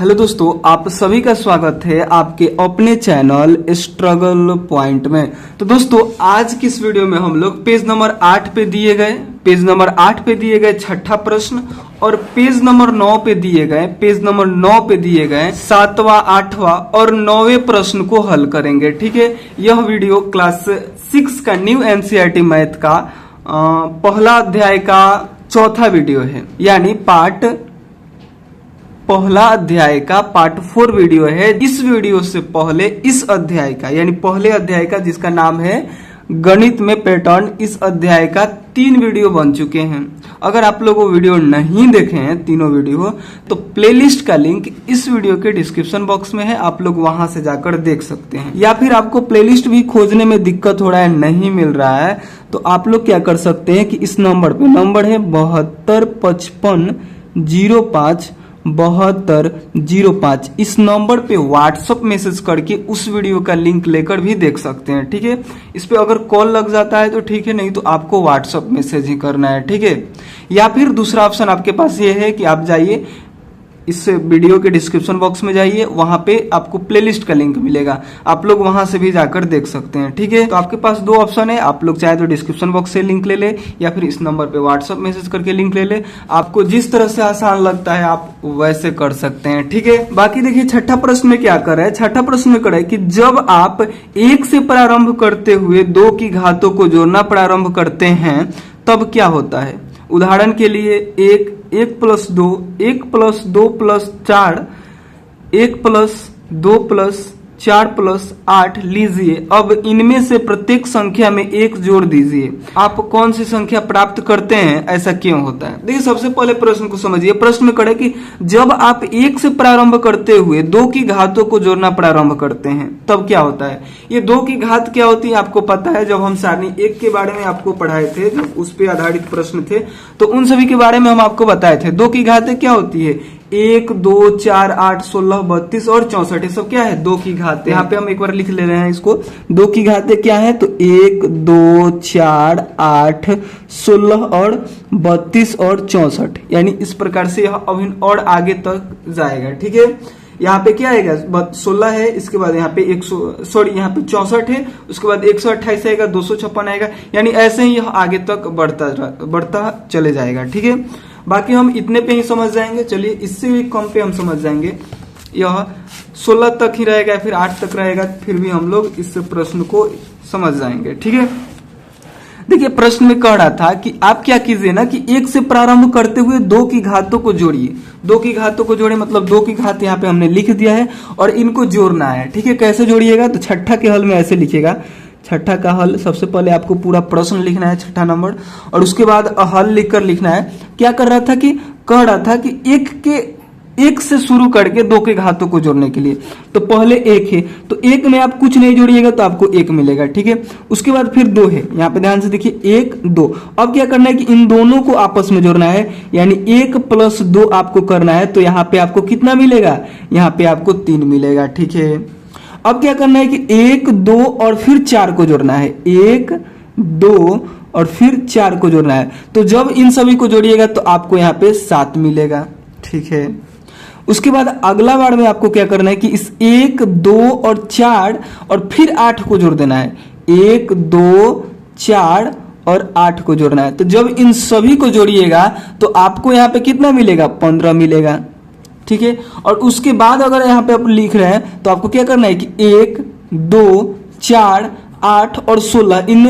Hello दोस्तों, आप सभी का स्वागत है आपके अपने चैनल स्ट्रगल पॉइंट में। तो दोस्तों, आज की इस वीडियो में हम लोग पेज नंबर 8 पे दिए गए छठा प्रश्न और पेज नंबर 9 पे दिए गए 7वां, 8वां और 9वें प्रश्न को हल करेंगे। ठीक है, यह वीडियो क्लास 6 का न्यू एनसीईआरटी मैथ का पहला अध्याय का चौथा वीडियो है, यानी पहला अध्याय का पार्ट 4 वीडियो है। इस वीडियो से पहले इस अध्याय का यानी पहले अध्याय का जिसका नाम है गणित में पैटर्न, इस अध्याय का 3 वीडियो बन चुके हैं। अगर आप लोग वो वीडियो नहीं देखे हैं तीनों वीडियो, तो प्लेलिस्ट का लिंक इस वीडियो के डिस्क्रिप्शन बॉक्स में है, आप लोग वहां से जाकर देख सकते हैं। या फिर आपको प्लेलिस्ट भी खोजने में दिक्कत हो रहा है, नहीं मिल रहा है, तो आप लोग क्या कर सकते हैं कि इस नंबर पे, नंबर है 725505 इस नंबर पे व्हाट्सएप मैसेज करके उस वीडियो का लिंक लेकर भी देख सकते हैं। ठीक है, इस पे अगर कॉल लग जाता है तो ठीक है, नहीं तो आपको व्हाट्सएप मैसेज ही करना है। ठीक है, या फिर दूसरा ऑप्शन आपके पास ये है कि आप जाइए इस वीडियो के डिस्क्रिप्शन बॉक्स में जाइए, वहां पे आपको प्लेलिस्ट का लिंक मिलेगा, आप लोग वहां से भी जाकर देख सकते हैं। ठीक है, तो आपके पास 2 ऑप्शन है, आप लोग चाहे तो डिस्क्रिप्शन बॉक्स से लिंक ले ले या फिर इस नंबर पे व्हाट्सएप मैसेज करके लिंक ले ले। आपको जिस तरह से आसान लगता है आप वैसे कर सकते हैं। ठीक है, बाकी देखिए छठा प्रश्न में क्या कर रहा है। छठा प्रश्न में करे कि जब आप 1 से प्रारंभ करते हुए 2 की घातों को जोड़ना प्रारंभ करते हैं तब क्या होता है। उदाहरण के लिए 1 + 2, 1 + 2 + 4, 1 + 2 + 4 + 8 लीजिए। अब इनमें से प्रत्येक संख्या में 1 जोड़ दीजिए। आप कौन सी संख्या प्राप्त करते हैं, ऐसा क्यों होता है। देखिए, सबसे पहले प्रश्न को समझिए। प्रश्न में करे कि जब आप 1 से प्रारंभ करते हुए 2 की घातों को जोड़ना प्रारंभ करते हैं तब क्या होता है। ये 2 की घात क्या होती है आपको पता है। जब हम सारणी 1 के बारे में आपको पढ़ाए थे, जब उस पर आधारित प्रश्न थे, तो उन सभी के बारे में हम आपको बताए थे। 2 की घातें क्या होती है, 1, 2, 4, 8, 16, 32 और 64, ये सब क्या है, 2 की घात। यहाँ पे हम एक बार लिख ले रहे हैं इसको। 2 की घातें क्या है, तो 1, 2, 4, 8, 16 और 32 और 64, यानी इस प्रकार से यह अभिन्न और आगे तक जाएगा। ठीक है, यहाँ पे क्या आएगा, 16 है, इसके बाद यहाँ पे यहाँ पे 64 है, उसके बाद 128 आएगा, 256 आएगा, यानी ऐसे ही यह आगे तक बढ़ता चले जाएगा। ठीक है, बाकी हम इतने पे ही समझ जाएंगे। चलिए, इससे भी कम पे हम समझ जाएंगे। यह 16 तक ही रहेगा, फिर 8 तक रहेगा, फिर भी हम लोग इस प्रश्न को समझ जाएंगे। ठीक है, देखिए प्रश्न में कह रहा था कि आप क्या कीजिए ना कि 1 से प्रारंभ करते हुए 2 की घातों को जोड़िए। 2 की घातों को जोड़े मतलब 2 की घात यहाँ पे हमने लिख दिया है और इनको जोड़ना है। ठीक है, कैसे जोड़िएगा, तो छठा के हल में ऐसे लिखेगा। छठा का हल, सबसे पहले आपको पूरा प्रश्न लिखना है, छठा नंबर, और उसके बाद हल लिखकर लिखना है। क्या कर रहा था कि कह रहा था कि 1 से शुरू करके 2 के घातों को जोड़ने के लिए, तो पहले 1 है, तो 1 में आप कुछ नहीं जोड़िएगा तो आपको 1 मिलेगा। ठीक है, उसके बाद फिर 2 है, यहाँ पे ध्यान से देखिए 1, 2। अब क्या करना है कि इन दोनों को आपस में जोड़ना है, यानी 1 + 2 आपको करना है, तो यहाँ पे आपको कितना मिलेगा, यहाँ पे आपको 3 मिलेगा। ठीक है, अब क्या करना है कि 1, 2 और फिर 4 को जोड़ना है, 1, 2 और फिर 4 को जोड़ना है। तो जब इन सभी को जोड़िएगा तो आपको यहाँ पे 7 मिलेगा। ठीक है, उसके बाद अगला बार में आपको क्या करना है कि इस 1, 2 और 4 और फिर 8 को जोड़ देना है, 1, 2, 4 और 8 को जोड़ना है। तो जब इन सभी को जोड़िएगा तो आपको यहाँ पे कितना मिलेगा, 15 मिलेगा। ठीक है, और उसके बाद अगर यहाँ पे आप लिख रहे हैं तो आपको क्या करना है कि 1, 2, 4, 8 और 16 इन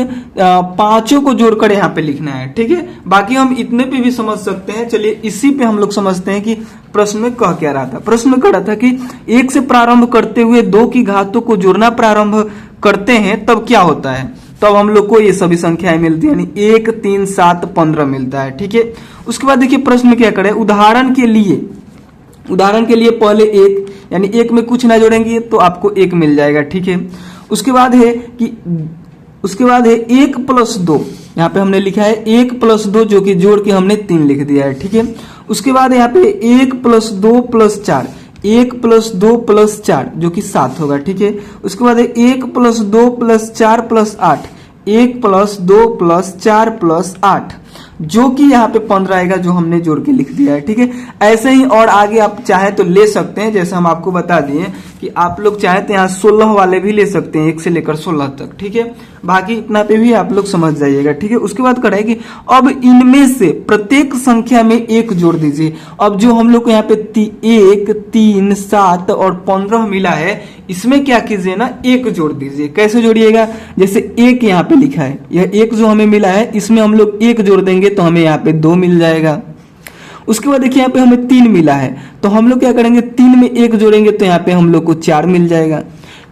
पांचों को जोड़कर यहाँ पे लिखना है। ठीक है, बाकी हम इतने पे भी समझ सकते हैं। चलिए, इसी पे हम लोग समझते हैं कि प्रश्न में कह क्या रहा था। प्रश्न में कह रहा था कि 1 से प्रारंभ करते हुए 2 की घातों को जोड़ना प्रारंभ करते हैं तब क्या होता है। तब हम लोग को ये सभी संख्याएं मिलती है, यानी 1, 3, 7, 15 मिलता है। ठीक है, उसके बाद देखिए प्रश्न में क्या करे। उदाहरण के लिए पहले 1, यानी 1 में कुछ ना जोड़ेंगे तो आपको 1 मिल जाएगा। ठीक है, उसके बाद है 1 + 2, यहाँ पे हमने लिखा है 1 + 2, जो कि जोड़ के हमने 3 लिख दिया है। ठीक है, उसके बाद यहाँ पे 1 + 2 + 4, 1 + 2 + 4 जो कि 7 होगा। ठीक है, उसके बाद 1 + 2 + 4 + 8, 1 + 2 + 4 + 8। जो कि यहाँ पे 15 आएगा जो हमने जोड़ के लिख दिया है। ठीक है, ऐसे ही और आगे आप चाहे तो ले सकते हैं, जैसे हम आपको बता दिए कि आप लोग चाहे तो यहाँ 16 वाले भी ले सकते हैं, 1 से लेकर 16 तक। ठीक है, बाकी इतना पे भी आप लोग समझ जाइएगा। ठीक है, उसके बाद करें कि अब इनमें से प्रत्येक संख्या में 1 जोड़ दीजिए। अब जो हम लोग को यहाँ पे 1, 3, 7 और 15 मिला है, इसमें क्या कीजिए ना 1 जोड़ दीजिए। कैसे जोड़िएगा, जैसे 1 यहाँ पे लिखा है, यह 1 जो हमें मिला है इसमें हम लोग 1 जोड़ देंगे तो हमें यहाँ पे 2 मिल जाएगा। उसके बाद देखिए यहाँ पे हमें 3 मिला है, तो हम लोग क्या करेंगे 3 में 1 जोड़ेंगे तो यहाँ पे हम लोग को 4 मिल जाएगा।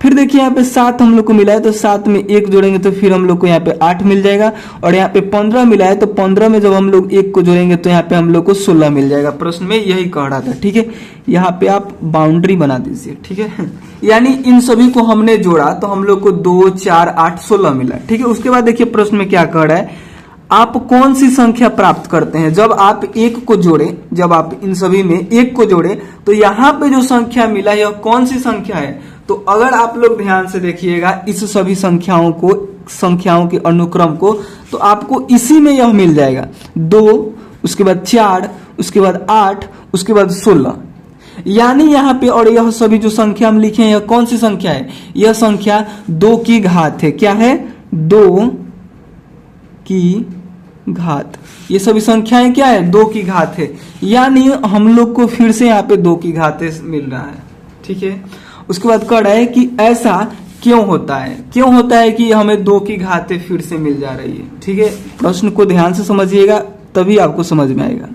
फिर देखिए यहाँ पे 7 हम लोग को मिला है, तो 7 में 1 जोड़ेंगे तो फिर हम लोग को यहाँ पे 8 मिल जाएगा। और यहाँ पे 15 मिला है, तो 15 में जब हम लोग 1 को जोड़ेंगे तो यहाँ पे हम लोग को 16 मिल जाएगा। प्रश्न में यही कह रहा था। ठीक है, यहाँ पे आप बाउंड्री बना दीजिए। ठीक है, यानी इन सभी को हमने जोड़ा तो हम लोग को 2, 4, 8, 16 मिला। ठीक है, उसके बाद देखिए प्रश्न में क्या कह रहा है, आप कौन सी संख्या प्राप्त करते हैं जब आप 1 को जोड़े, जब आप इन सभी में 1 को जोड़े तो यहाँ पे जो संख्या मिला यह कौन सी संख्या है। तो अगर आप लोग ध्यान से देखिएगा इस सभी संख्याओं के अनुक्रम को, तो आपको इसी में यह मिल जाएगा 2, उसके बाद 4, उसके बाद 8, उसके बाद 16। यानी यहाँ पे और यह सभी जो संख्या हम लिखे हैं यह कौन सी संख्या है, यह संख्या 2 की घात है। क्या है, 2 की घात। ये सभी संख्याएं क्या है, 2 की घात है। यानी हम लोग को फिर से यहाँ पे 2 की घात मिल रहा है। ठीक है, उसके बाद कह रहा है कि ऐसा क्यों होता है, क्यों होता है कि हमें 2 की घातें फिर से मिल जा रही है। ठीक है, प्रश्न को ध्यान से समझिएगा तभी आपको समझ में आएगा।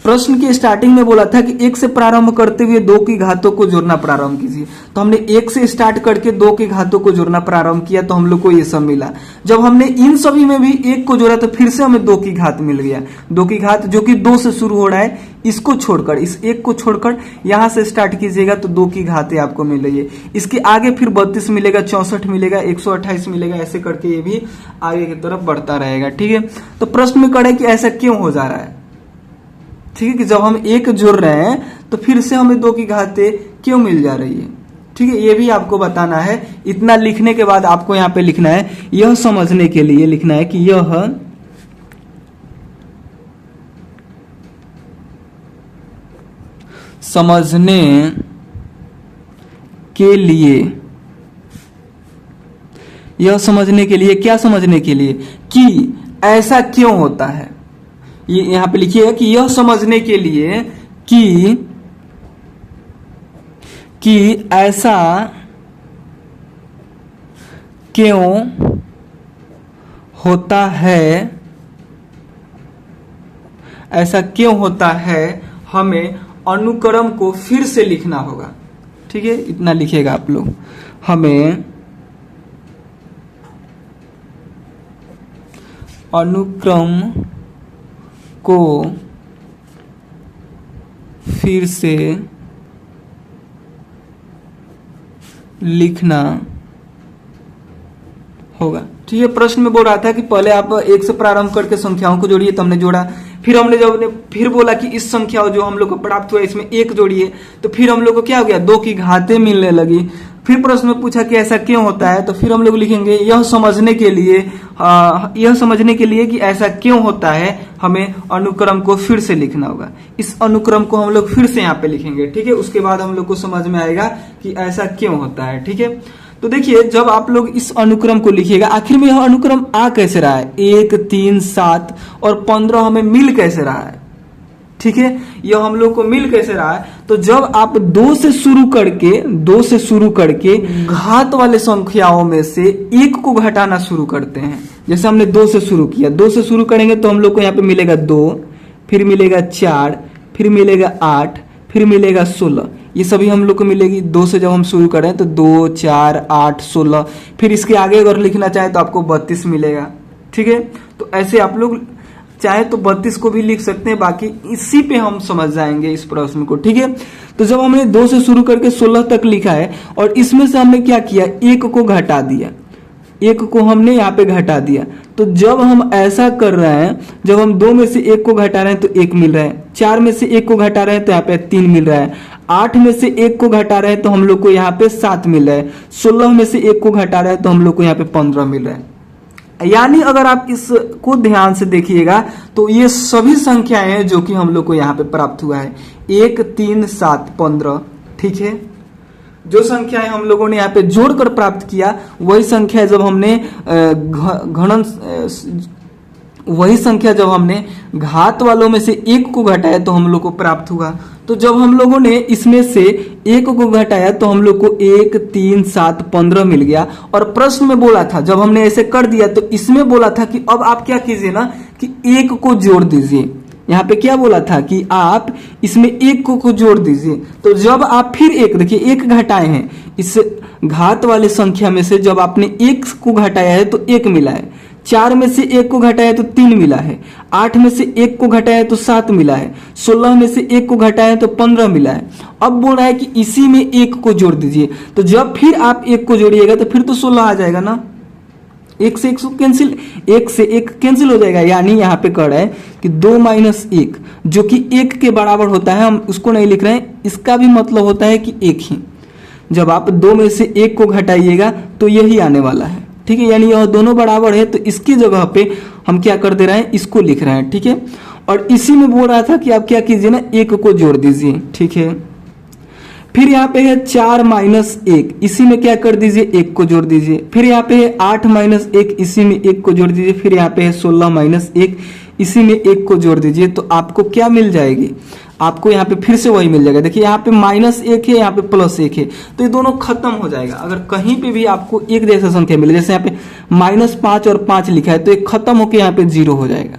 प्रश्न की स्टार्टिंग में बोला था कि 1 से प्रारंभ करते हुए 2 की घातों को जोड़ना प्रारंभ कीजिए। तो हमने 1 से स्टार्ट करके 2 की घातों को जोड़ना प्रारंभ किया तो हम लोग को ये सब मिला। जब हमने इन सभी में भी 1 को जोड़ा तो फिर से हमें 2 की घात मिल गया। 2 की घात जो कि 2 से शुरू हो रहा है, इसको छोड़कर, इस 1 को छोड़कर यहां से स्टार्ट कीजिएगा तो 2 की घातें आपको मिल रही है। इसके आगे फिर 32 मिलेगा, 64 मिलेगा, 128 मिलेगा, ऐसे करके ये भी आगे की तरफ बढ़ता रहेगा। ठीक है, तो प्रश्न में करें कि ऐसा क्यों हो जा रहा है। ठीक है, कि जब हम 1 जोड़ रहे हैं तो फिर से हमें 2 की घातें क्यों मिल जा रही है। ठीक है, ये भी आपको बताना है। इतना लिखने के बाद आपको यहाँ पे लिखना है, यह समझने के लिए लिखना है कि यह समझने के लिए, यह समझने के लिए, क्या समझने के लिए कि ऐसा क्यों होता है। ये यहां पे लिखिएगा कि यह समझने के लिए कि ऐसा क्यों होता है, ऐसा क्यों होता है, हमें अनुक्रम को फिर से लिखना होगा। ठीक है, इतना लिखिएगा आप लोग, हमें अनुक्रम को फिर से लिखना होगा। ठीक है, प्रश्न में बोल रहा था कि पहले आप 1 से प्रारंभ करके संख्याओं को जोड़िए, तो हमने जोड़ा। फिर हमने जब फिर बोला कि इस संख्या जो हम लोग को प्राप्त हुआ इसमें 1 जोड़िए, तो फिर हम लोग को क्या हो गया, 2 की घातें मिलने लगी। फिर प्रश्न में पूछा कि ऐसा क्यों होता है, तो फिर हम लोग लिखेंगे यह समझने के लिए कि ऐसा क्यों होता है, हमें अनुक्रम को फिर से लिखना होगा। इस अनुक्रम को हम लोग फिर से यहाँ पे लिखेंगे। ठीक है, उसके बाद हम लोग को समझ में आएगा कि ऐसा क्यों होता है। ठीक है, तो देखिए जब आप लोग इस अनुक्रम को लिखिएगा, आखिर में यह अनुक्रम आ कैसे रहा है, 1, 3, 7 और 15 हमें मिल कैसे रहा है। ठीक है, यह हम लोग को मिल कैसे रहा है, तो जब आप 2 से शुरू करके घात वाले संख्याओं में से 1 को घटाना शुरू करते हैं। जैसे हमने 2 से शुरू किया, 2 से शुरू करेंगे तो हम लोग को यहाँ पे मिलेगा 2, फिर मिलेगा 4, फिर मिलेगा 8, फिर मिलेगा 16। ये सभी हम लोग को मिलेगी। 2 से जब हम शुरू करें तो 2, 4, 8, 16, फिर इसके आगे अगर लिखना चाहे तो आपको 32 मिलेगा। ठीक है, तो ऐसे आप लोग चाहे तो 32 को भी लिख सकते हैं, बाकी इसी पे हम समझ जाएंगे इस प्रश्न को। ठीक है, तो जब हमने 2 से शुरू करके 16 तक लिखा है और इसमें से हमने क्या किया, 1 को घटा दिया, 1 को हमने यहाँ पे घटा दिया। तो जब हम ऐसा कर रहे हैं, जब हम 2 में से 1 को घटा रहे हैं तो 1 मिल रहा है, 4 में से 1 को घटा रहे हैं तो यहाँ पे 3 मिल रहा है, 8 में से 1 को घटा रहे हैं तो हम लोग को यहाँ पे 7 मिल रहा है, 16 में से 1 को घटा रहे हैं तो हम लोग को यहाँ पे 15 मिल रहा है। यानी अगर आप इसको ध्यान से देखिएगा तो ये सभी संख्याएं हैं जो कि हम लोग को यहाँ पे प्राप्त हुआ है 1, 3, 7, 15। ठीक है, जो संख्याएं हम लोगों ने यहाँ पे जोड़कर प्राप्त किया वही संख्या जब हमने वही संख्या जब हमने घात वालों में से एक को घटाया तो हम लोग को प्राप्त हुआ। तो जब हम लोगों ने इसमें से एक को घटाया तो हम लोग को 1, 3, 7, 15 मिल गया। और प्रश्न में बोला था, जब हमने ऐसे कर दिया तो इसमें बोला था कि अब आप क्या कीजिए ना कि एक को जोड़ दीजिए। यहाँ पे क्या बोला था कि आप इसमें एक को जोड़ दीजिए। तो जब आप फिर एक, देखिए एक घटाए हैं इस घात वाले संख्या में से, जब आपने एक को घटाया है तो एक मिला है, 4 में से एक को घटाया तो 3 मिला है, 8 में से एक को घटाया तो 7 मिला है, 16 में से एक को घटाया तो 15 मिला है। अब बोल रहा है कि इसी में एक को जोड़ दीजिए। तो जब फिर आप एक को जोड़िएगा तो फिर तो 16 आ जाएगा ना, एक से एक कैंसिल हो जाएगा। यानी यहाँ पे कह रहा है कि 2 माइनस 1 जो कि 1 के बराबर होता है, हम उसको नहीं लिख रहे हैं, इसका भी मतलब होता है कि एक ही। जब आप 2 में से 1 को घटाइएगा तो यही आने वाला है। ठीक है, यानी यह दोनों बराबर है तो इसकी जगह पे हम क्या कर दे रहे हैं, इसको लिख रहे हैं। ठीक है, और इसी में बोल रहा था कि आप क्या कीजिए ना, एक को जोड़ दीजिए। ठीक है, फिर यहाँ पे है 4 माइनस 1, इसी में क्या कर दीजिए, एक को जोड़ दीजिए। फिर यहाँ पे है 8 माइनस 1, इसी में एक को जोड़ दीजिए। फिर यहाँ पे है 16 माइनस 1, इसी में एक को जोड़ दीजिए। तो आपको क्या मिल जाएगी, आपको यहाँ पे फिर से वही मिल जाएगा। देखिए यहाँ पे -1 है, यहाँ पे +1 है, तो ये दोनों खत्म हो जाएगा। अगर कहीं पे भी आपको एक जैसा संख्या मिले, जैसे यहाँ पे -5 और 5 लिखा है, तो ये खत्म होकर यहाँ पे 0 हो जाएगा।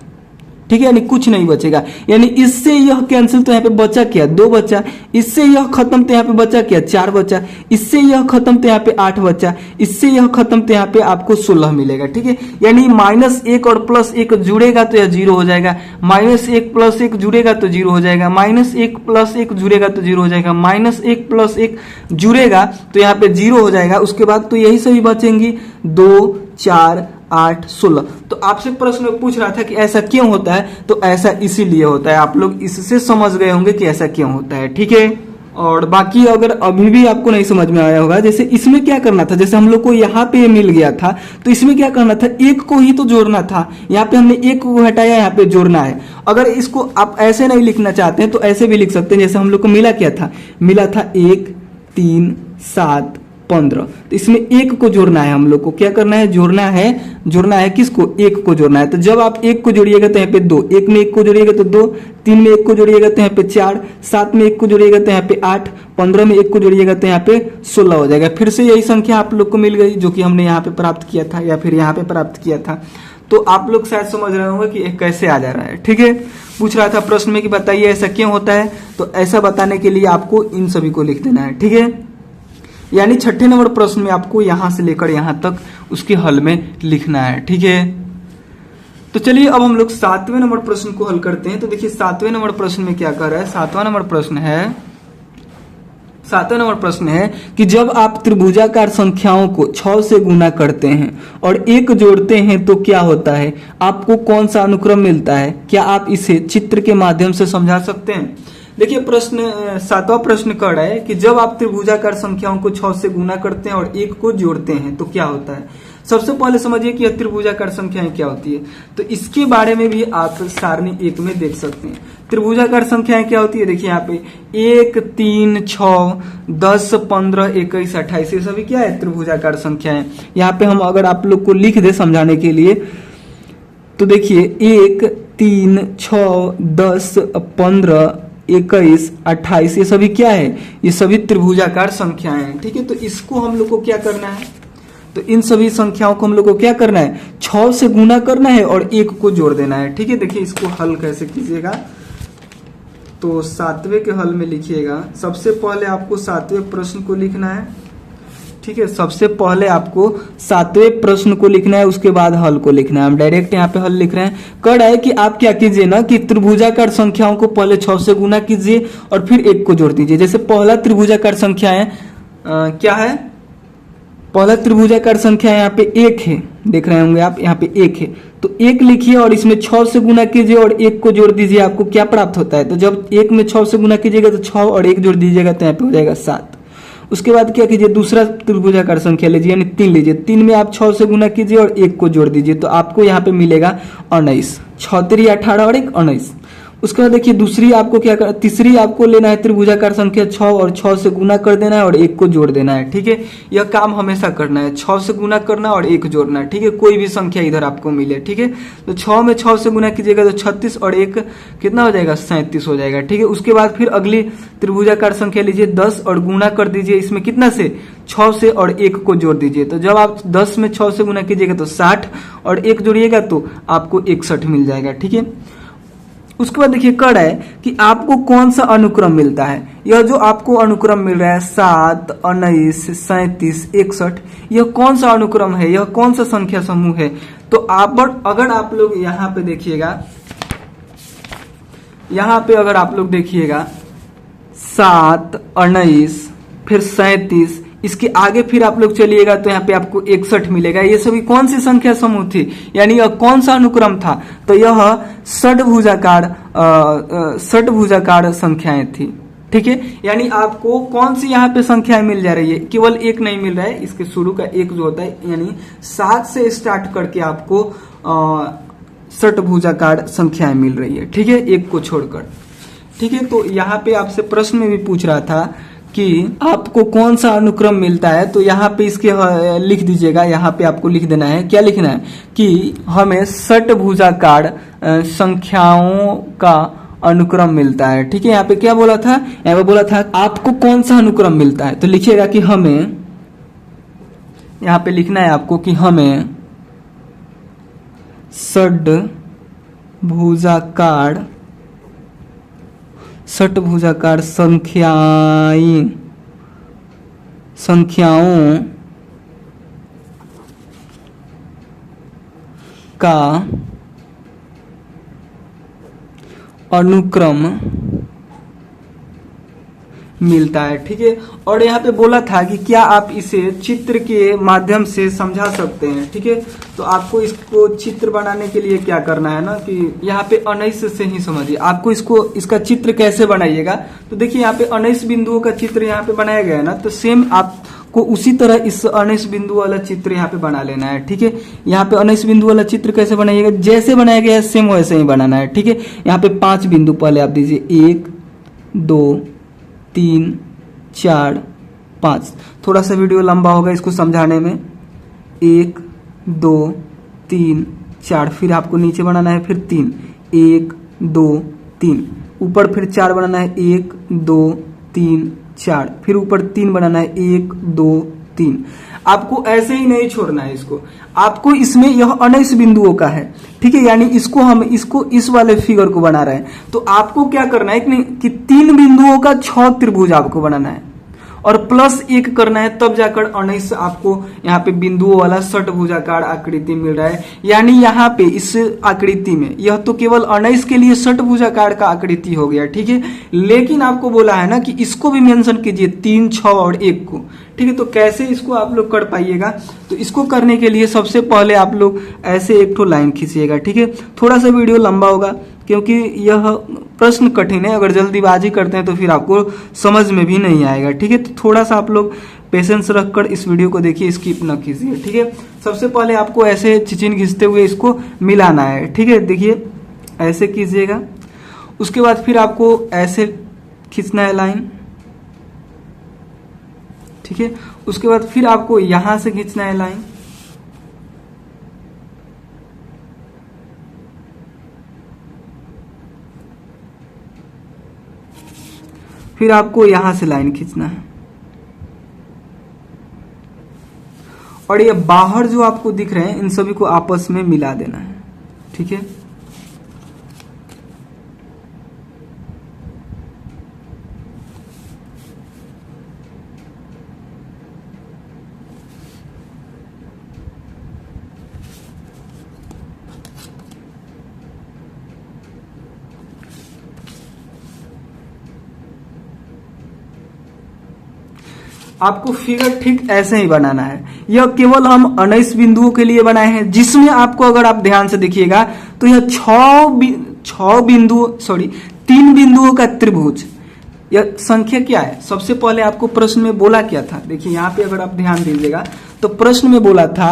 ठीक है, यानी कुछ नहीं बचेगा। यानी इससे यह कैंसिल तो यहाँ पे बचा क्या, 2 बचा। इससे यह खत्म तो यहाँ पे बचा क्या, 4 बचा। इससे यह खत्म तो यहाँ पे 8 बचा। इससे यह खत्म तो यहाँ पे आपको 16 मिलेगा। ठीक है, यानी -1 और +1 जुड़ेगा तो यह 0 हो जाएगा, -1 + 1 जुड़ेगा तो 0 हो जाएगा, -1 + 1 जुड़ेगा तो 0 हो जाएगा, -1 + 1 जुड़ेगा तो यहाँ पे 0 हो जाएगा। उसके बाद तो यही सभी बचेंगी, 2, 4, 8, 16। तो आपसे प्रश्न में पूछ रहा था कि ऐसा क्यों होता है, तो ऐसा इसीलिए होता है। आप लोग इससे समझ गए होंगे कि ऐसा क्यों होता है। ठीक है, और बाकी अगर अभी भी आपको नहीं समझ में आया होगा, जैसे इसमें क्या करना था, जैसे हम लोग को यहाँ पे मिल गया था तो इसमें क्या करना था, एक को ही तो जोड़ना था। यहाँ पे हमने एक को घटाया, यहाँ पे जोड़ना है। अगर इसको आप ऐसे नहीं लिखना चाहते हैं तो ऐसे भी लिख सकते हैं। जैसे हम लोग को मिला क्या था, मिला था 1, 3, 7, 15। तो इसमें एक को जोड़ना है, हम लोग को क्या करना है, जोड़ना है किसको, एक को जोड़ना है। तो जब आप एक को जोड़िएगा तो यहाँ पे 2, एक में एक को जोड़िएगा तो 2, 3 में एक को जोड़िएगा तो यहाँ पे 4, 7 में एक को जोड़िएगा तो यहाँ पे 8, 15 में एक को जोड़िएगा तो यहाँ पे 16 हो जाएगा। फिर से यही संख्या आप लोग को मिल गई जो कि हमने यहाँ पे प्राप्त किया था या फिर यहाँ पे प्राप्त किया था। तो आप लोग शायद समझ रहे होंगे कि कैसे आ जा रहा है। ठीक है, पूछ रहा था प्रश्न में कि बताइए ऐसा क्यों होता है, तो ऐसा बताने के लिए आपको इन सभी को लिख देना है। ठीक है, यानी 6ठे नंबर प्रश्न में आपको यहां से लेकर यहां तक उसके हल में लिखना है। ठीक है, तो चलिए अब हम लोग 7वें नंबर प्रश्न को हल करते हैं। तो देखिए 7वें नंबर प्रश्न में क्या कर रहा है, 7वां नंबर प्रश्न है कि जब आप त्रिभुजाकार संख्याओं को 6 से गुना करते हैं और 1 जोड़ते हैं तो क्या होता है, आपको कौन सा अनुक्रम मिलता है, क्या आप इसे चित्र के माध्यम से समझा सकते हैं। देखिए प्रश्न 7वां प्रश्न कर रहा है कि जब आप त्रिभुजाकार संख्याओं को 6 से गुना करते हैं और 1 को जोड़ते हैं तो क्या होता है। सबसे पहले समझिए कि त्रिभुजाकार संख्याएं क्या होती है, तो इसके बारे में भी आप सारणी 1 में देख सकते हैं। त्रिभुजाकार संख्याएं क्या होती है, देखिए यहाँ पे 1, 3, 6, 10, 15, 21, 28 ये सभी क्या है, त्रिभुजाकार संख्याएं। यहाँ पे हम अगर आप लोग को लिख दे समझाने के लिए तो देखिए 1, 3, 6, 10, 15, 21, 28 ये सभी क्या है, ये सभी त्रिभुजाकार संख्याएं हैं। ठीक है, तो इसको हम लोग को क्या करना है, तो इन सभी संख्याओं को हम लोग को क्या करना है, 6 से गुना करना है और 1 को जोड़ देना है। ठीक है, देखिए इसको हल कैसे कीजिएगा, तो 7वें के हल में लिखिएगा। सबसे पहले आपको 7वें प्रश्न को लिखना है। ठीक है, सबसे पहले आपको 7वें प्रश्न को लिखना है, उसके बाद हल को लिखना है। हम डायरेक्ट यहाँ पे हल लिख रहे हैं। कह रहा है कि आप क्या कीजिए ना कि त्रिभुजाकार संख्याओं को पहले 6 से गुना कीजिए और फिर 1 को जोड़ दीजिए। जैसे पहला त्रिभुजाकार संख्या है क्या है, पहला त्रिभुजाकार संख्या यहाँ पे 1 है, देख रहे होंगे आप, यहाँ पे 1 है, तो 1 लिखिए और इसमें 6 से गुना कीजिए और 1 को जोड़ दीजिए, आपको क्या प्राप्त होता है। तो जब 1 में 6 से गुना कीजिएगा तो 6 और 1 जोड़ दीजिएगा तो यहाँ पे हो जाएगा 7। उसके बाद क्या कीजिए, दूसरा त्रिभुजाकार संख्या लीजिए यानी 3 लीजिए। 3 में आप 6 से गुना कीजिए और 1 को जोड़ दीजिए तो आपको यहाँ पे मिलेगा 19। 6 3 18 और 1 19। उसके बाद देखिए दूसरी आपको क्या कर, तीसरी आपको लेना है त्रिभुजाकार संख्या 6 और 6 से गुना कर देना है और 1 को जोड़ देना है। ठीक है, यह काम हमेशा करना है, 6 से गुना करना और 1 जोड़ना है। ठीक है, कोई भी संख्या इधर आपको मिले। ठीक है, तो 6 में 6 से गुना कीजिएगा तो 36 और 1 कितना हो जाएगा, 37 हो जाएगा। ठीक है, उसके बाद फिर अगली त्रिभुजाकार संख्या लीजिए 10 और गुना कर दीजिए इसमें कितना से, 6 से और 1 को जोड़ दीजिए। तो जब आप 10 में 6 से गुना कीजिएगा तो 60 और 1 जोड़िएगा तो आपको 61 मिल जाएगा। ठीक है, उसके बाद देखिए कड़ है कि आपको कौन सा अनुक्रम मिलता है। यह जो आपको अनुक्रम मिल रहा है 7, 19, 37, 61, यह कौन सा अनुक्रम है, यह कौन सा संख्या समूह है। तो अगर आप लोग यहाँ पे देखिएगा, यहाँ पे अगर आप लोग देखिएगा 7, 19 फिर 37, इसके आगे फिर आप लोग चलिएगा तो यहाँ पे आपको 61 मिलेगा। ये सभी कौन सी संख्या समूह थी, यानी यह कौन सा अनुक्रम था, तो यह षड्भुजाकार संख्याएं थी। ठीक है, यानी आपको कौन सी यहाँ पे संख्याएं मिल जा रही है, केवल एक नहीं मिल रहा है, इसके शुरू का एक जो होता है यानी 7 से स्टार्ट करके आपको षड्भुजाकार संख्याएं मिल रही है। ठीक है, एक को छोड़कर। ठीक है, तो यहाँ पे आपसे प्रश्न में भी पूछ रहा था कि आपको कौन सा अनुक्रम मिलता है, तो यहाँ पे इसके लिख दीजिएगा। यहाँ पे आपको लिख देना है, क्या लिखना है कि हमें षड्भुजाकार संख्याओं का अनुक्रम मिलता है। ठीक है, यहाँ पे क्या बोला था, यहाँ पे बोला था आपको कौन सा अनुक्रम मिलता है, तो लिखिएगा कि हमें, यहाँ पे लिखना है आपको कि हमें षड्भुजाकार संख्याओं का अनुक्रम मिलता है। ठीक है, और यहाँ पे बोला था कि क्या आप इसे चित्र के माध्यम से समझा सकते हैं। ठीक है, तो आपको इसको चित्र बनाने के लिए क्या करना है ना कि यहाँ पे 19 से ही समझिए, आपको इसका चित्र कैसे बनाइएगा। तो देखिए यहाँ पे 19 बिंदुओं का चित्र यहाँ पे बनाया गया है ना, तो सेम आपको उसी तरह इस 19 बिंदु वाला चित्र यहाँ पे बना लेना है। ठीक है, यहाँ पे 19 बिंदु वाला चित्र कैसे बनाइएगा, जैसे बनाया गया है सेम वैसे ही बनाना है। ठीक है, यहाँ पे 5 बिंदु पहले आप दीजिए, 1 2 3 4 5। थोड़ा सा वीडियो लंबा होगा इसको समझाने में। 1 2 3 4, फिर आपको नीचे बनाना है फिर 3, 1 2 3, ऊपर फिर 4 बनाना है, 1 2 3 4, फिर ऊपर 3 बनाना है, 1 2 3। आपको ऐसे ही नहीं छोड़ना है इसको, आपको इसमें यह 19 बिंदुओं का है। ठीक है, यानी हम इसको इस वाले फिगर को बना रहे हैं, तो आपको क्या करना है कि 3 बिंदुओं का 6 त्रिभुज आपको बनाना है और +1 करना है, तब जाकर 19 आपको यहाँ पे बिंदुओं वाला षड्भुजाकार आकृति मिल रहा है। यानी यहाँ पे इस आकृति में यह तो केवल 19 के लिए षड्भुजाकार का आकृति हो गया। ठीक है, लेकिन आपको बोला है ना कि इसको भी मेंशन कीजिए, 3 6 और 1 को। ठीक है, तो कैसे इसको आप लोग कर पाइएगा, तो इसको करने के लिए सबसे पहले आप लोग ऐसे एक ठो लाइन खींचिएगा। ठीक है, थोड़ा सा वीडियो लंबा होगा क्योंकि यह प्रश्न कठिन है, अगर जल्दीबाजी करते हैं तो फिर आपको समझ में भी नहीं आएगा। ठीक है, तो थोड़ा सा आप लोग पेशेंस रखकर इस वीडियो को देखिए, स्किप न कीजिए। ठीक है, सबसे पहले आपको ऐसे चिचिन घिसते हुए इसको मिलाना है। ठीक है, देखिए ऐसे कीजिएगा, उसके बाद फिर आपको ऐसे खींचना है लाइन। ठीक है, उसके बाद फिर आपको यहां से खींचना है लाइन। फिर आपको यहां से लाइन खींचना है और ये बाहर जो आपको दिख रहे हैं इन सभी को आपस में मिला देना है। ठीक है, आपको फिगर ठीक ऐसे ही बनाना है। यह केवल हम 19 बिंदुओं के लिए बनाए हैं, जिसमें आपको अगर आप ध्यान से देखिएगा तो यह 3 बिंदुओं का त्रिभुज, यह संख्या क्या है? सबसे पहले आपको प्रश्न में बोला क्या था, देखिए यहाँ पे अगर आप ध्यान दीजिएगा तो प्रश्न में बोला था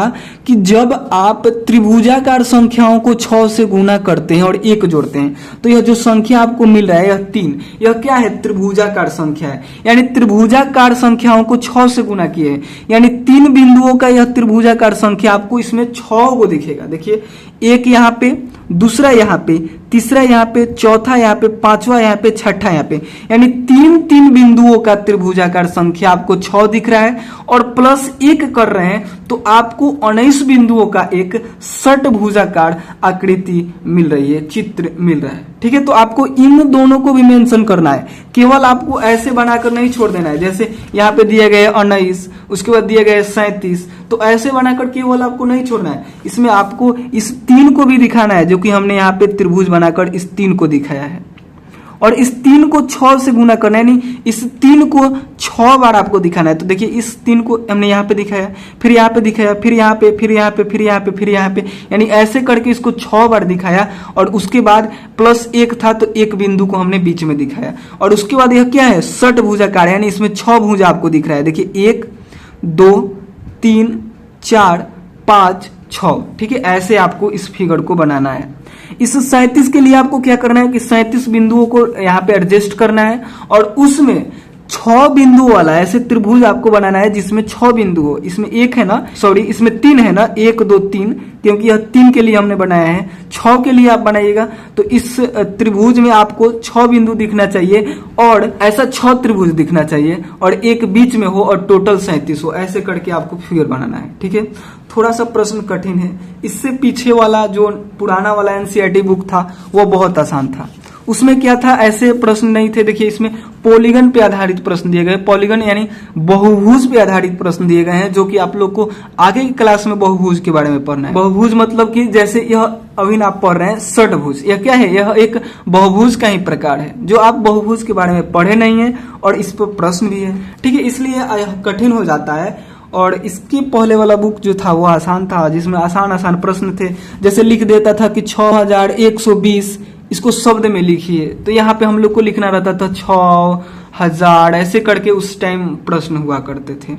कि जब आप त्रिभुजाकार संख्याओं को 6 से गुना करते हैं और 1 जोड़ते हैं तो यह जो संख्या आपको मिल रहा है यह 3, यह क्या है? त्रिभुजाकार संख्या है। यानी त्रिभुजाकार संख्याओं को 6 से गुना किए हैं, यानी 3 बिंदुओं का यह त्रिभुजाकार संख्या आपको इसमें 6 को दिखेगा। देखिए एक यहाँ पे, दूसरा यहाँ पे, तीसरा यहाँ पे, चौथा यहाँ पे, पांचवा यहाँ पे, छठा यहाँ पे, यानी 3 बिंदुओं का त्रिभुजाकार संख्या आपको 6 दिख रहा है और प्लस 1 कर रहे हैं तो आपको 19 बिंदुओं का एक षटभुजाकार आकृति मिल रही है, चित्र मिल रहा है। ठीक है, तो आपको इन दोनों को भी मेंशन करना है, केवल आपको ऐसे बनाकर नहीं छोड़ देना है। जैसे यहाँ पे दिया गया है 19, उसके बाद दिया गया है 37, तो ऐसे बनाकर केवल आपको नहीं छोड़ना है, इसमें आपको इस 3 को भी दिखाना है जो कि हमने यहाँ पे त्रिभुज बनाकर इस 3 को दिखाया है। और इस 3 को 6 से गुना करना है, नहीं इस 3 को 6 बार आपको दिखाना है। तो देखिए इस 3 को हमने यहाँ पे दिखाया, फिर यहाँ पे दिखाया, फिर यहाँ पे, फिर यहाँ पे, फिर यहाँ पे, फिर यहाँ पे, यानी ऐसे करके इसको 6 बार दिखाया और उसके बाद प्लस 1 था तो 1 बिंदु को हमने बीच में दिखाया। और उसके बाद यह क्या है? षटभुजाकार, यानी इसमें 6 भुजा आपको दिख रहा है। देखिए 1 2 3 4 5 6, ठीक है, ऐसे आपको इस फिगर को बनाना है। इस 37 के लिए आपको क्या करना है कि 37 बिंदुओं को यहाँ पे एडजस्ट करना है और उसमें 6 बिंदु वाला ऐसे त्रिभुज आपको बनाना है जिसमें 6 बिंदु हो। इसमें 1 है ना, सॉरी इसमें 3 है ना, 1 2 3, क्योंकि यह 3 के लिए हमने बनाया है, 6 के लिए आप बनाइएगा तो इस त्रिभुज में आपको 6 बिंदु दिखना चाहिए और ऐसा 6 त्रिभुज दिखना चाहिए और एक बीच में हो और टोटल 37 हो। ऐसे करके आपको फिगर बनाना है। ठीक है, थोड़ा सा प्रश्न कठिन है, इससे पीछे वाला जो पुराना वाला एनसीईआरटी बुक था वो बहुत आसान था। उसमें क्या था, ऐसे प्रश्न नहीं थे। देखिए इसमें पॉलीगन पे आधारित प्रश्न दिए गए, पॉलीगन यानी बहुभुज पे आधारित प्रश्न दिए गए हैं, जो कि आप लोग को आगे की क्लास में बहुभुज के बारे में पढ़ना है। बहुभुज मतलब कि जैसे यह अभी आप पढ़ रहे हैं षटभुज, यह क्या है? यह एक बहुभुज का ही प्रकार है जो आप बहुभुज के बारे में पढ़े नहीं है और इस पर प्रश्न भी है। ठीक है, इसलिए यह कठिन हो जाता है। और इसके पहले वाला बुक जो था वो आसान था, जिसमें आसान आसान प्रश्न थे। जैसे लिख देता था कि 6120, इसको शब्द में लिखिए, तो यहाँ पे हम लोग को लिखना रहता था 6000, ऐसे करके उस टाइम प्रश्न हुआ करते थे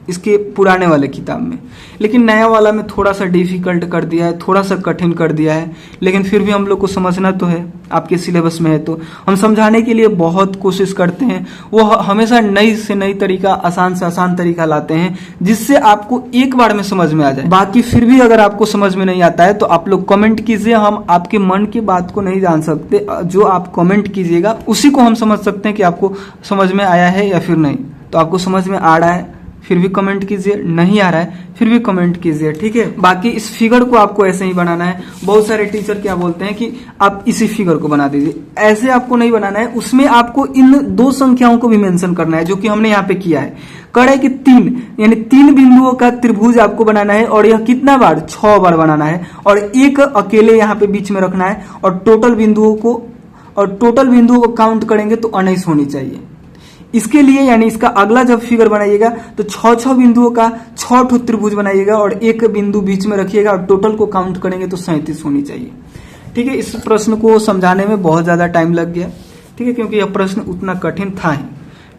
इसके पुराने वाले किताब में। लेकिन नया वाला में थोड़ा सा डिफिकल्ट कर दिया है, थोड़ा सा कठिन कर दिया है, लेकिन फिर भी हम लोग को समझना तो है, आपके सिलेबस में है तो हम समझाने के लिए बहुत कोशिश करते हैं। वो हमेशा नई से नई तरीका, आसान से आसान तरीका लाते हैं जिससे आपको एक बार में समझ में आ जाए। बाकी फिर भी अगर आपको समझ में नहीं आता है तो आप लोग कमेंट कीजिए, हम आपके मन की बात को नहीं जान सकते, जो आप कमेंट कीजिएगा उसी को हम समझ सकते हैं कि आपको समझ में आया है या फिर नहीं। तो आपको समझ में आ रहा है फिर भी कमेंट कीजिए, नहीं आ रहा है फिर भी कमेंट कीजिए। ठीक है, बाकी इस फिगर को आपको ऐसे ही बनाना है। बहुत सारे टीचर क्या बोलते हैं कि आप इसी फिगर को बना दीजिए, ऐसे आपको नहीं बनाना है, उसमें आपको इन 2 संख्याओं को भी मेंशन करना है जो कि हमने यहाँ पे किया है। कर है कि 3, यानी 3 बिंदुओं का त्रिभुज आपको बनाना है और यह कितना बार? 6 बार बनाना है और एक अकेले यहाँ पे बीच में रखना है और टोटल बिंदुओं को काउंट करेंगे तो 19 होनी चाहिए। इसके लिए यानी इसका अगला जब फिगर बनाइएगा तो 6 बिंदुओं का 6 त्रिभुज बनाइएगा और एक बिंदु बीच में रखिएगा और टोटल को काउंट करेंगे तो 37 होनी चाहिए। ठीक है, इस प्रश्न को समझाने में बहुत ज्यादा टाइम लग गया। ठीक है, क्योंकि यह प्रश्न उतना कठिन था ही।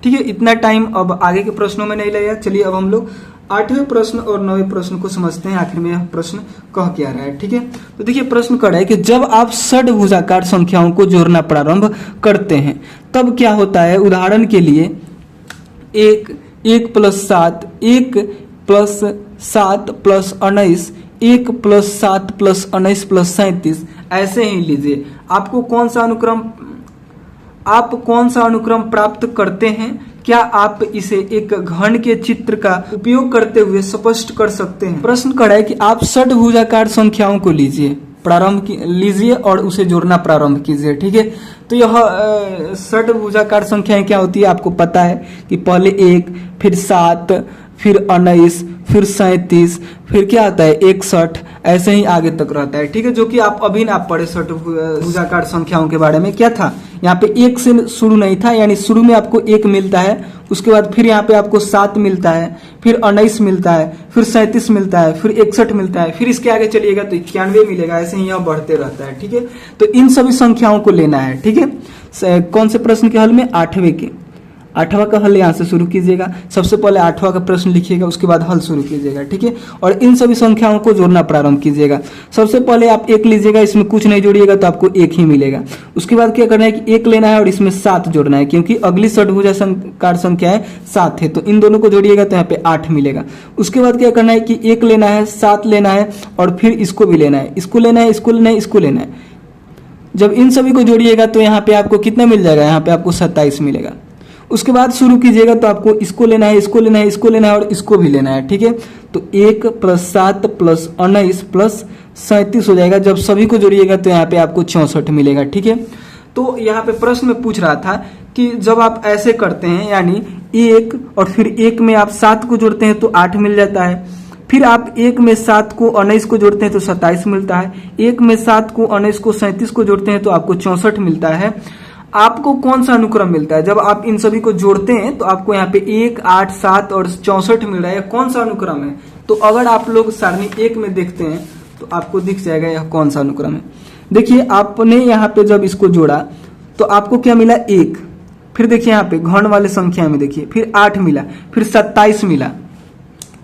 ठीक है, इतना टाइम अब आगे के प्रश्नों में नहीं लगेगा। चलिए अब हम लोग 8वें प्रश्न और 9वें प्रश्न को समझते हैं, आखिर में यह प्रश्न कह क्या रहा है। ठीक है, तो देखिए प्रश्न कह रहा है कि जब आप षटभुजाकार संख्याओं को जोड़ना प्रारंभ करते हैं तब क्या होता है? उदाहरण के लिए 1 + 7, 1 + 7 + 19, 1 + 7 + 19 + 37, ऐसे ही लीजिए। आप कौन सा अनुक्रम प्राप्त करते हैं? क्या आप इसे एक घन के चित्र का उपयोग करते हुए स्पष्ट कर सकते हैं? प्रश्न कर रहा है कि आप षटभुजाकार संख्याओं को लीजिए और उसे जोड़ना प्रारंभ कीजिए। ठीक है, तो यह षटभुजाकार संख्याएं क्या होती है आपको पता है कि पहले 1, फिर 7, फिर 19, फिर 37, फिर क्या आता है 61, ऐसे ही आगे तक रहता है। ठीक है, जो कि आप अभी ना पढ़े षटभुजाकार संख्याओं के बारे में। क्या था यहाँ पे, एक से शुरू नहीं था, यानी शुरू में आपको 1 मिलता है, उसके बाद फिर यहाँ पे आपको 7 मिलता है, फिर 19 मिलता है, फिर 37 मिलता है, फिर 61 मिलता है, फिर इसके आगे चलिएगा तो 91 मिलेगा, ऐसे ही यहाँ बढ़ते रहता है। ठीक है, तो इन सभी संख्याओं को लेना है। ठीक है, कौन से प्रश्न के हल में, 8वें के। 8वां का हल यहाँ से शुरू कीजिएगा, सबसे पहले 8वां का प्रश्न लिखिएगा, उसके बाद हल शुरू कीजिएगा। ठीक है, और इन सभी संख्याओं को जोड़ना प्रारंभ कीजिएगा। सबसे पहले आप 1 लीजिएगा, इसमें कुछ नहीं जोड़िएगा तो आपको 1 ही मिलेगा। उसके बाद क्या करना है कि 1 लेना है और इसमें 7 जोड़ना है, क्योंकि अगली षटभुजाकार संख्याएं 7 है, तो इन दोनों को जोड़िएगा तो यहाँ पे 8 मिलेगा। उसके बाद क्या करना है कि 1 लेना है, 7 लेना है और फिर इसको भी लेना है, इसको लेना है, इसको लेना है, इसको लेना है। जब इन सभी को जोड़िएगा तो यहाँ पे आपको कितना मिल जाएगा, यहाँ पे आपको 27 मिलेगा। उसके बाद शुरू कीजिएगा तो आपको इसको लेना है, इसको लेना है, इसको लेना है और इसको भी लेना है। ठीक है, तो 1 + 7 + 19 + 37 हो जाएगा। जब सभी को जोड़िएगा तो यहाँ पे आपको 64 मिलेगा। ठीक है, तो यहाँ पे प्रश्न में पूछ रहा था कि जब आप ऐसे करते हैं, यानी 1 और फिर 1 में आप 7 को जोड़ते हैं तो 8 मिल जाता है, फिर आप 1 में 7 को 19 को जोड़ते हैं तो 27 मिलता है, 1 में 7 को 19 को 37 को जोड़ते हैं तो आपको 64 मिलता है। आपको कौन सा अनुक्रम मिलता है, जब आप इन सभी को जोड़ते हैं तो आपको यहाँ पे 1, 8, 7 और 64 मिल रहा है, कौन सा अनुक्रम है? तो अगर आप लोग सारणी 1 में देखते हैं तो आपको दिख जाएगा यह कौन सा अनुक्रम है। देखिए, आपने यहाँ पे जब इसको जोड़ा तो आपको क्या मिला, 1। फिर देखिए यहाँ पे घन वाले संख्या में देखिए, फिर 8 मिला, फिर 27 मिला,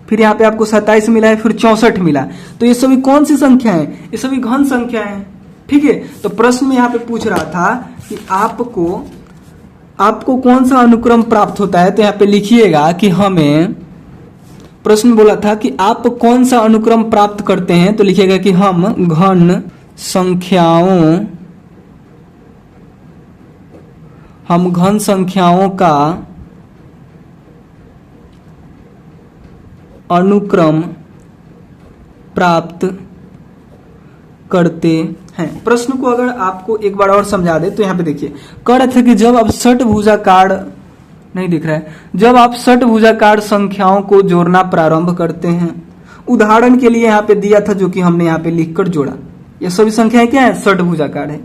फिर यहाँ पे आपको 27 मिला है, फिर 64 मिला। तो ये सभी कौन सी संख्या है, ये सभी घन संख्या है। ठीक है, तो प्रश्न में यहाँ पे पूछ रहा था कि आपको कौन सा अनुक्रम प्राप्त होता है, तो यहाँ पे लिखिएगा कि हमें, प्रश्न बोला था कि आप कौन सा अनुक्रम प्राप्त करते हैं, तो लिखिएगा कि हम घन संख्याओं का अनुक्रम प्राप्त करते हैं। प्रश्न को अगर आपको एक बार और समझा दे तो यहाँ पे देखिए, कह रहे थे कि जब आप षटभुजाकार, नहीं दिख रहा है, जब आप षटभुजाकार संख्याओं को जोड़ना प्रारंभ करते हैं, उदाहरण के लिए यहाँ पे दिया था जो कि हमने यहाँ पे लिखकर जोड़ा, ये सभी संख्याएं क्या है, षटभुजाकार है,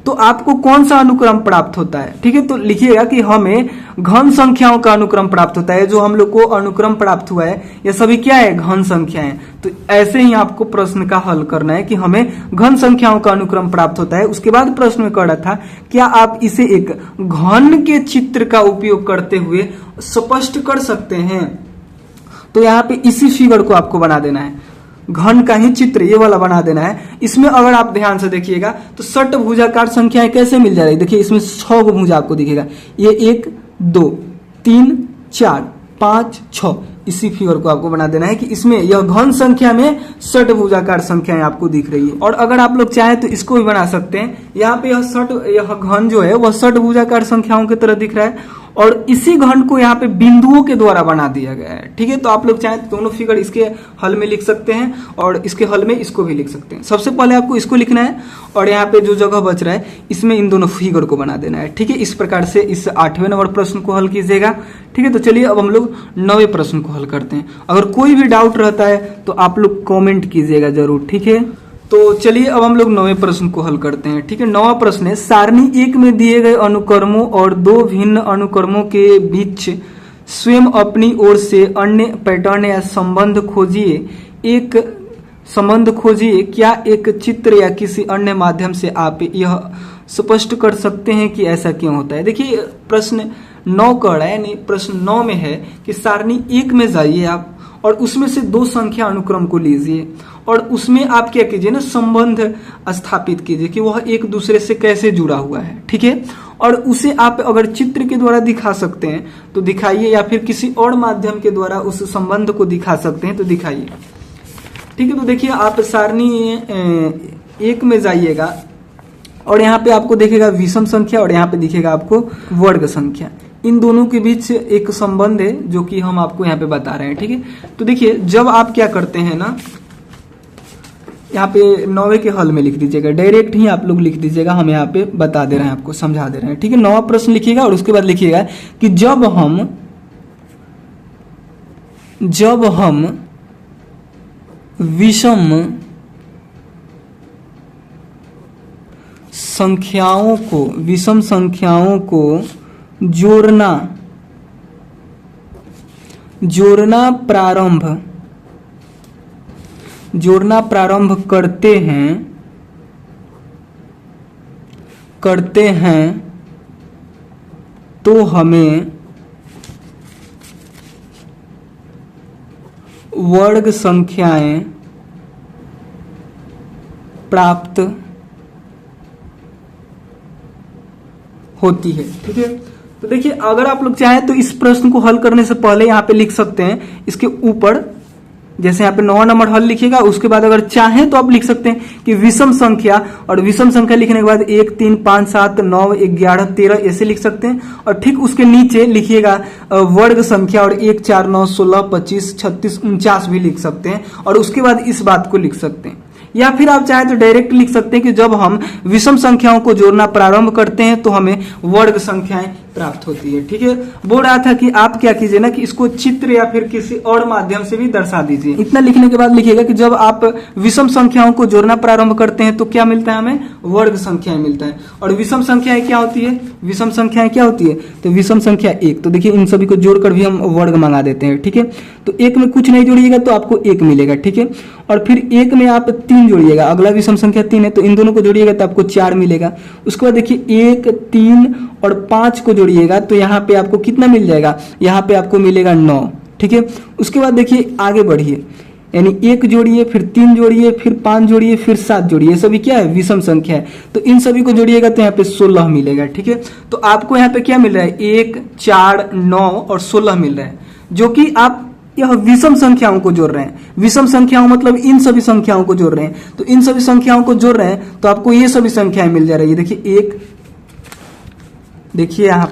तो आपको कौन सा अनुक्रम प्राप्त होता है। ठीक है, तो लिखिएगा कि हमें घन संख्याओं का अनुक्रम प्राप्त होता है। जो हम लोग को अनुक्रम प्राप्त हुआ है ये सभी क्या है, घन संख्याएं। तो ऐसे ही आपको प्रश्न का हल करना है कि हमें घन संख्याओं का अनुक्रम प्राप्त होता है। उसके बाद प्रश्न में कह रहा था, क्या आप इसे एक घन के चित्र का उपयोग करते हुए स्पष्ट कर सकते हैं? तो यहाँ पे इसी फिगर को आपको बना देना है, घन का ही चित्र ये वाला बना देना है। इसमें अगर आप ध्यान से देखिएगा तो षटभुजाकार संख्याएं कैसे मिल जा रही है। देखिए, इसमें 6 गो भुजा आपको दिखेगा, ये 1, 2, 3, 4, 5, 6, इसी फिगर को आपको बना देना है कि इसमें यह घन संख्या में षटभुजाकार संख्याएं आपको दिख रही है। और अगर आप लोग चाहें तो इसको भी बना सकते हैं। यहाँ पे यह घन जो है वह षटभुजाकार संख्याओं की तरह दिख रहा है और इसी घन को यहाँ पे बिंदुओं के द्वारा बना दिया गया है। ठीक है, तो आप लोग चाहें तो दोनों फिगर इसके हल में लिख सकते हैं और इसके हल में इसको भी लिख सकते हैं। सबसे पहले आपको इसको लिखना है और यहाँ पे जो जगह बच रहा है इसमें इन दोनों फिगर को बना देना है। ठीक है, इस प्रकार से इस 8वें नंबर प्रश्न को हल कीजिएगा। ठीक है, तो चलिए अब हम लोग 9वें प्रश्न को हल करते हैं। अगर कोई भी डाउट रहता है तो आप लोग कॉमेंट कीजिएगा जरूर। ठीक है, तो चलिए अब हम लोग 9वें प्रश्न को हल करते हैं। ठीक है, 9वां प्रश्न है, सारणी 1 में दिए गए अनुक्रमों और 2 भिन्न अनुक्रमों के बीच स्वयं अपनी ओर से अन्य पैटर्न या संबंध खोजिए। क्या एक चित्र या किसी अन्य माध्यम से आप यह स्पष्ट कर सकते हैं कि ऐसा क्यों होता है। देखिए, प्रश्न 9 कह रहा है, यानी प्रश्न 9 में है कि सारणी 1 में जाइए आप और उसमें से 2 संख्या अनुक्रम को लीजिए और उसमें आप क्या कीजिए ना, संबंध स्थापित कीजिए कि वह एक दूसरे से कैसे जुड़ा हुआ है। ठीक है, और उसे आप अगर चित्र के द्वारा दिखा सकते हैं तो दिखाइए, या फिर किसी और माध्यम के द्वारा उस संबंध को दिखा सकते हैं तो दिखाइए। ठीक है, तो देखिए आप सारणी 1 में जाइएगा और यहाँ पे आपको दिखेगा विषम संख्या और यहाँ पे दिखेगा आपको वर्ग संख्या। इन दोनों के बीच एक संबंध है जो कि हम आपको यहाँ पे बता रहे हैं। ठीक है, तो देखिए जब आप क्या करते हैं ना, यहाँ पे 9वें के हल में लिख दीजिएगा, डायरेक्ट ही आप लोग लिख दीजिएगा, हम यहाँ पे बता दे रहे हैं, आपको समझा दे रहे हैं। ठीक है, 9वां प्रश्न लिखिएगा और उसके बाद लिखिएगा कि जब हम विषम संख्याओं को जोड़ना प्रारंभ करते हैं तो हमें वर्ग संख्याएं प्राप्त होती है। ठीक है, तो देखिए अगर आप लोग चाहें तो इस प्रश्न को हल करने से पहले यहाँ पे लिख सकते हैं इसके ऊपर, जैसे यहाँ पे 9 नंबर हल लिखिएगा, उसके बाद अगर चाहें तो आप लिख सकते हैं कि विषम संख्या, और विषम संख्या लिखने के बाद 1 3 5 7 9 11 13 ऐसे लिख सकते हैं, और ठीक उसके नीचे लिखिएगा वर्ग संख्या, और 1 4 9 16 25 36 49 भी लिख सकते हैं, और उसके बाद इस बात को लिख सकते हैं। या फिर आप चाहे तो डायरेक्ट लिख सकते हैं कि जब हम विषम संख्याओं को जोड़ना प्रारंभ करते हैं तो हमें वर्ग संख्याएं प्राप्त होती है। ठीक है, बोल रहा था कि आप क्या कीजिए ना कि इसको चित्र या फिर किसी और माध्यम से भी दर्शा दीजिए। इतना लिखने के बाद लिखिएगा कि जब आप विषम संख्याओं को जोड़ना प्रारंभ करते हैं तो क्या मिलता है, हमें वर्ग संख्याएं मिलता है। और विषम संख्याएं क्या होती है, विषम संख्याएं क्या होती है, तो विषम संख्या 1, तो देखिए इन सभी को जोड़कर भी हम वर्ग मंगा देते हैं। ठीक है, तो 1 में कुछ नहीं जोड़िएगा तो आपको 1 मिलेगा। ठीक है, और फिर 1 में आप 3 जोड़िएगा, अगला विषम संख्या 3 है तो इन दोनों को जोड़िएगा तो आपको 4 मिलेगा। उसके बाद देखिए 1 3 और 5 को जोड़िएगा तो यहाँ पे आपको कितना मिल जाएगा, यहाँ पे आपको मिलेगा 9। ठीक है, उसके बाद देखिए आगे बढ़िए, यानी 1 जोड़िए, फिर 3 जोड़िए, फिर 5 जोड़िए, फिर 7 जोड़िए, सभी क्या है, विषम संख्या है, तो इन सभी को जोड़िएगा तो यहाँ पे 16 मिलेगा। ठीक है, तो आपको यहाँ पे क्या मिल रहा है, 1 4 9 और 16 मिल रहा है, जो कि आप यह विषम संख्याओं को जोड़ रहे हैं। विषम संख्याओं मतलब इन सभी संख्याओं को जोड़ रहे हैं, तो इन सभी संख्याओं को जोड़ रहे हैं तो आपको ये सभी संख्याएं मिल जा रही है। देखिए 1, देखिए यहाँ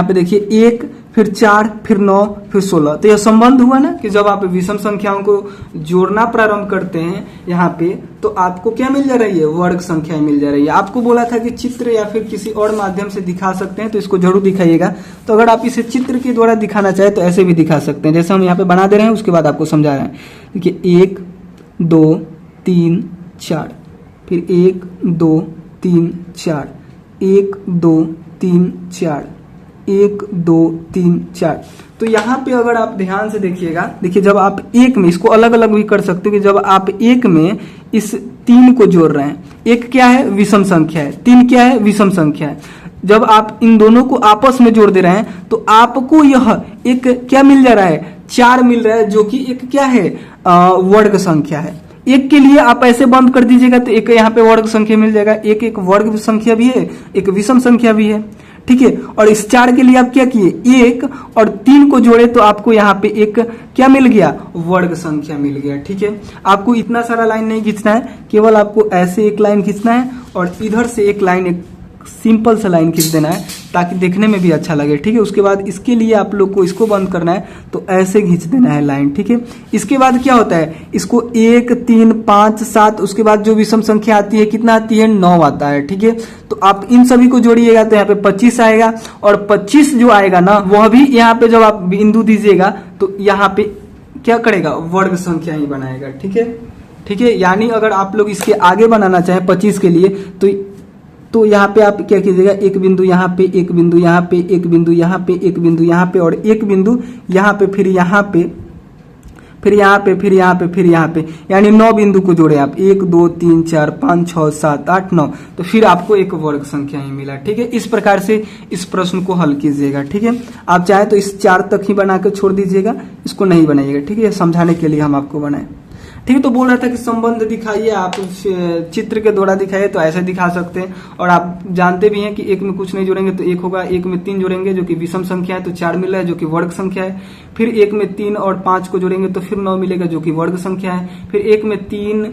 पे देखिए 1 फिर 4 फिर 9 फिर 16, तो यह संबंध हुआ ना कि जब आप विषम संख्याओं को जोड़ना प्रारंभ करते हैं यहाँ पे तो आपको क्या मिल जा रही है, वर्ग संख्याएं मिल जा रही है। आपको बोला था कि चित्र या फिर किसी और माध्यम से दिखा सकते हैं, तो इसको जरूर दिखाइएगा। तो अगर आप इसे चित्र के द्वारा दिखाना चाहे तो ऐसे भी दिखा सकते हैं, जैसे हम यहाँ पे बना दे रहे हैं, उसके बाद आपको समझा रहे हैं। देखिए 1 2 3 4, फिर 1 2 3 4, 1 2 3 4, 1 2 3 4। तो यहाँ पे अगर आप ध्यान से देखिएगा, देखिए जब आप 1 में, इसको अलग अलग भी कर सकते हो कि जब आप 1 में इस 3 को जोड़ रहे हैं, 1 क्या है, विषम संख्या है, 3 क्या है, विषम संख्या है, जब आप इन दोनों को आपस में जोड़ दे रहे हैं तो आपको यह एक क्या मिल जा रहा है, 4 मिल रहा है, जो कि एक क्या है, वर्ग संख्या है। 1 के लिए आप ऐसे बंद कर दीजिएगा तो एक यहाँ पे वर्ग संख्या मिल जाएगा, एक वर्ग संख्या भी है, एक विषम संख्या भी है। ठीक है, और इस 4 के लिए आप क्या किए, 1 और 3 को जोड़े तो आपको यहाँ पे एक क्या मिल गया, वर्ग संख्या मिल गया। ठीक है, आपको इतना सारा लाइन नहीं खींचना है, केवल आपको ऐसे एक लाइन खींचना है और इधर से एक लाइन, एक सिंपल सा लाइन खींच देना है ताकि देखने में भी अच्छा लगे। ठीक है, उसके बाद इसके लिए आप लोग को इसको बंद करना है तो ऐसे खींच देना है लाइन। ठीक है, इसके बाद क्या होता है, इसको 1 3 5 7, उसके बाद जो विषम संख्या आती है कितना आती है, 9 आता है। ठीक है, तो आप इन सभी को जोड़िएगा तो यहाँ पे 25 आएगा, और 25 जो आएगा ना वह भी यहाँ पे जब आप बिंदु दीजिएगा तो यहाँ पे क्या करेगा, वर्ग संख्या ही बनाएगा। ठीक है, ठीक है, यानी अगर आप लोग इसके आगे बनाना चाहें 25 के लिए तो यहाँ पे आप क्या कीजिएगा, एक बिंदु यहाँ पे, एक बिंदु यहाँ पे, एक बिंदु यहाँ पे, एक बिंदु यहाँ पे, और एक बिंदु यहाँ पे, फिर यहाँ पे, फिर यहाँ पे, फिर यहाँ पे, फिर यहाँ पे, यानी 9 बिंदु को जोड़े आप, 1 2 3 4 5 6 7 8 9, तो फिर आपको एक वर्ग संख्या ही मिला। ठीक है, इस प्रकार से इस प्रश्न को हल कीजिएगा। ठीक है, आप चाहे तो इस 4 तक ही बना के छोड़ दीजिएगा, इसको नहीं बनाइएगा। ठीक है, समझाने के लिए हम आपको बनाए। ठीक है, तो बोल रहा था कि संबंध दिखाइए, आप चित्र के द्वारा दिखाइए, तो ऐसे दिखा सकते हैं। और आप जानते भी हैं कि 1 में कुछ नहीं जोड़ेंगे तो 1 होगा, 1 में 3 जोड़ेंगे जो कि विषम संख्या है तो 4 मिल रहा है जो कि वर्ग संख्या है, फिर 1 में 3 और 5 को जोड़ेंगे तो फिर 9 मिलेगा जो कि वर्ग संख्या है, फिर 1 में 3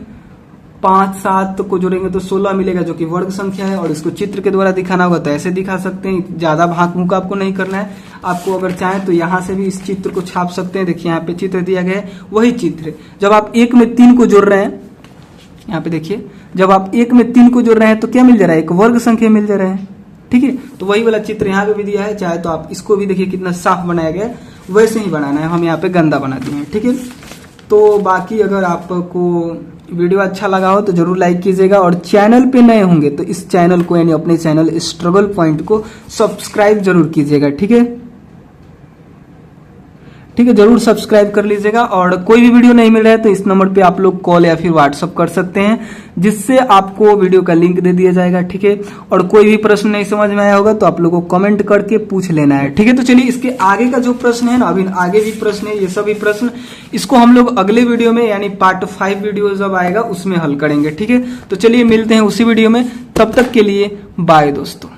5 7 को जोड़ेंगे तो 16 मिलेगा जो कि वर्ग संख्या है। और इसको चित्र के द्वारा दिखाना होगा तो ऐसे दिखा सकते हैं, ज्यादा भाग भूक आपको नहीं करना है। आपको अगर चाहें तो यहाँ से भी इस चित्र को छाप सकते हैं। देखिए यहाँ पे चित्र दिया गया है, वही चित्र जब आप 1 में 3 को जोड़ रहे हैं, यहाँ पे देखिए जब आप 1 में 3 को जोड़ रहे हैं तो क्या मिल जा रहा है, एक वर्ग संख्या मिल जा रहा है। ठीक है, तो वही वाला चित्र यहाँ पे भी दिया है, चाहे तो आप इसको भी देखिए कितना साफ बनाया गया है, वैसे ही बनाना है, हम यहाँ पे गंदा बना दिए हैं, ठीक है। तो बाकी अगर आपको वीडियो अच्छा लगा हो तो जरूर लाइक कीजिएगा, और चैनल पे नए होंगे तो इस चैनल को यानी अपने चैनल स्ट्रगल पॉइंट को सब्सक्राइब जरूर कीजिएगा, ठीक है। ठीक है, जरूर सब्सक्राइब कर लीजिएगा। और कोई भी वीडियो नहीं मिल रहा है तो इस नंबर पे आप लोग कॉल या फिर व्हाट्सअप कर सकते हैं, जिससे आपको वीडियो का लिंक दे दिया जाएगा, ठीक है। और कोई भी प्रश्न नहीं समझ में आया होगा तो आप लोगों को कमेंट करके पूछ लेना है, ठीक है। तो चलिए इसके आगे का जो प्रश्न है ना, अभी आगे भी प्रश्न है, ये सभी प्रश्न इसको हम लोग अगले वीडियो में यानी पार्ट 5 वीडियो जब आएगा उसमें हल करेंगे, ठीक है। तो चलिए मिलते हैं उसी वीडियो में, तब तक के लिए बाय दोस्तों।